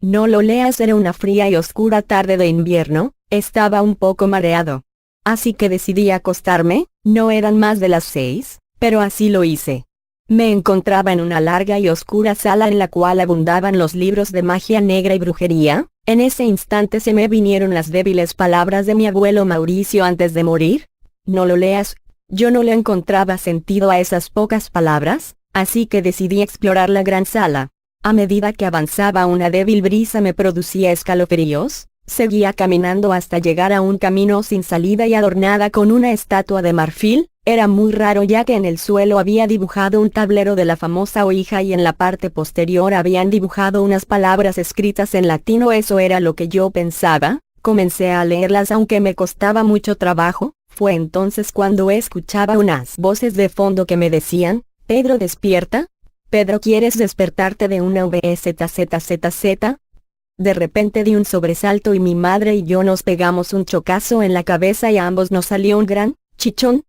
No lo leas, era una fría y oscura tarde de invierno, estaba un poco mareado. Así que decidí acostarme, no eran más de las 6, pero así lo hice. Me encontraba en una larga y oscura sala en la cual abundaban los libros de magia negra y brujería. En ese instante se me vinieron las débiles palabras de mi abuelo Mauricio antes de morir. No lo leas. Yo no le encontraba sentido a esas pocas palabras, así que decidí explorar la gran sala. A medida que avanzaba una débil brisa me producía escalofríos. Seguía caminando hasta llegar a un camino sin salida y adornada con una estatua de marfil. Era muy raro ya que en el suelo había dibujado un tablero de la famosa Ouija y en la parte posterior habían dibujado unas palabras escritas en latino. Eso era lo que yo pensaba. Comencé a leerlas aunque me costaba mucho trabajo. Fue entonces cuando escuchaba unas voces de fondo que me decían: Pedro, despierta. Pedro, ¿quieres despertarte de una VZZZZ? De repente di un sobresalto y mi madre y yo nos pegamos un chocazo en la cabeza y a ambos nos salió un gran chichón.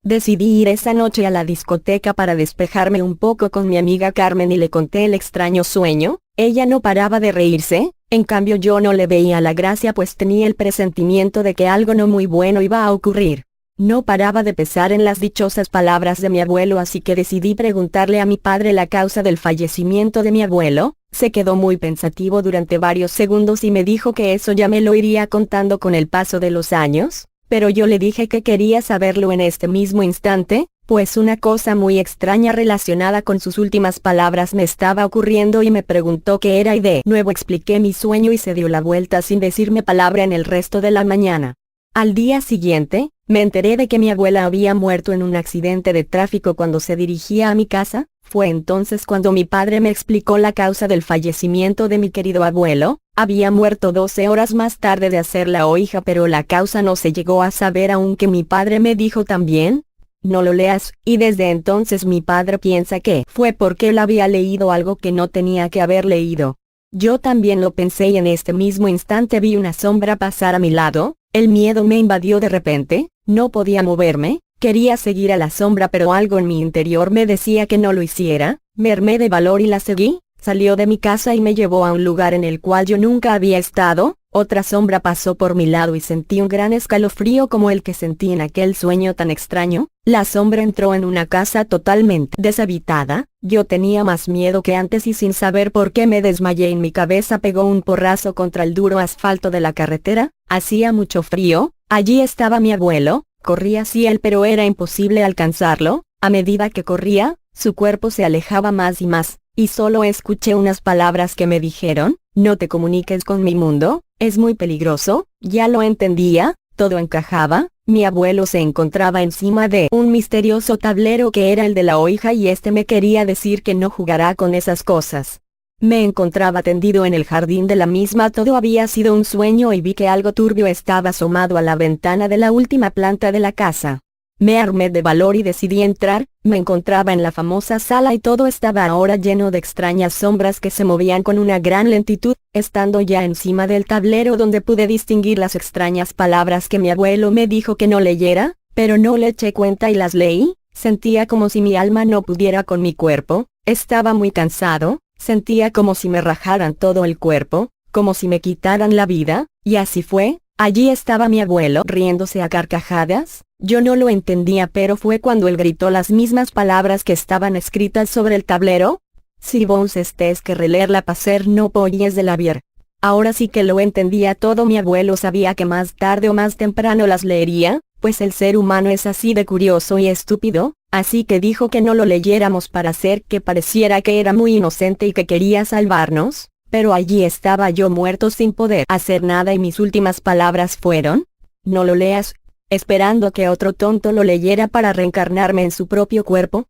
Decidí ir esa noche a la discoteca para despejarme un poco con mi amiga Carmen y le conté el extraño sueño. Ella no paraba de reírse, en cambio yo no le veía la gracia pues tenía el presentimiento de que algo no muy bueno iba a ocurrir. No paraba de pensar en las dichosas palabras de mi abuelo, así que decidí preguntarle a mi padre la causa del fallecimiento de mi abuelo. Se quedó muy pensativo durante varios segundos y me dijo que eso ya me lo iría contando con el paso de los años, pero yo le dije que quería saberlo en este mismo instante, pues una cosa muy extraña relacionada con sus últimas palabras me estaba ocurriendo y me preguntó qué era y de nuevo expliqué mi sueño y se dio la vuelta sin decirme palabra en el resto de la mañana. Al día siguiente, me enteré de que mi abuela había muerto en un accidente de tráfico cuando se dirigía a mi casa. Fue entonces cuando mi padre me explicó la causa del fallecimiento de mi querido abuelo. Había muerto 12 horas más tarde de hacer la Ouija, pero la causa no se llegó a saber, aunque mi padre me dijo también: no lo leas, y desde entonces mi padre piensa que fue porque él había leído algo que no tenía que haber leído. Yo también lo pensé y en este mismo instante vi una sombra pasar a mi lado. El miedo me invadió de repente, no podía moverme, quería seguir a la sombra pero algo en mi interior me decía que no lo hiciera. Me armé de valor y la seguí. Salió de mi casa y me llevó a un lugar en el cual yo nunca había estado. Otra sombra pasó por mi lado y sentí un gran escalofrío como el que sentí en aquel sueño tan extraño. La sombra entró en una casa totalmente deshabitada. Yo tenía más miedo que antes y sin saber por qué me desmayé y mi cabeza pegó un porrazo contra el duro asfalto de la carretera. Hacía mucho frío. Allí estaba mi abuelo. Corría hacia él pero era imposible alcanzarlo. A medida que corría, su cuerpo se alejaba más y más, y solo escuché unas palabras que me dijeron: no te comuniques con mi mundo, es muy peligroso. Ya lo entendía, todo encajaba. Mi abuelo se encontraba encima de un misterioso tablero que era el de la Ouija y este me quería decir que no jugará con esas cosas. Me encontraba tendido en el jardín de la misma, todo había sido un sueño y vi que algo turbio estaba asomado a la ventana de la última planta de la casa. Me armé de valor y decidí entrar. Me encontraba en la famosa sala y todo estaba ahora lleno de extrañas sombras que se movían con una gran lentitud. Estando ya encima del tablero donde pude distinguir las extrañas palabras que mi abuelo me dijo que no leyera, pero no le eché cuenta y las leí. Sentía como si mi alma no pudiera con mi cuerpo. Estaba muy cansado. Sentía como si me rajaran todo el cuerpo, como si me quitaran la vida, y así fue. Allí estaba mi abuelo riéndose a carcajadas. Yo no lo entendía, pero fue cuando él gritó las mismas palabras que estaban escritas sobre el tablero. Si vos estés que releerla pa' ser no polles de la vier. Ahora sí que lo entendía todo. Mi abuelo sabía que más tarde o más temprano las leería, pues el ser humano es así de curioso y estúpido, así que dijo que no lo leyéramos para hacer que pareciera que era muy inocente y que quería salvarnos. Pero allí estaba yo muerto sin poder hacer nada y mis últimas palabras fueron: no lo leas, esperando que otro tonto lo leyera para reencarnarme en su propio cuerpo.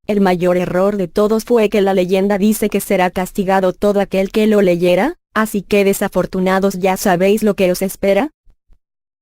El mayor error de todos fue que la leyenda dice que será castigado todo aquel que lo leyera, así que desafortunados ya sabéis lo que os espera.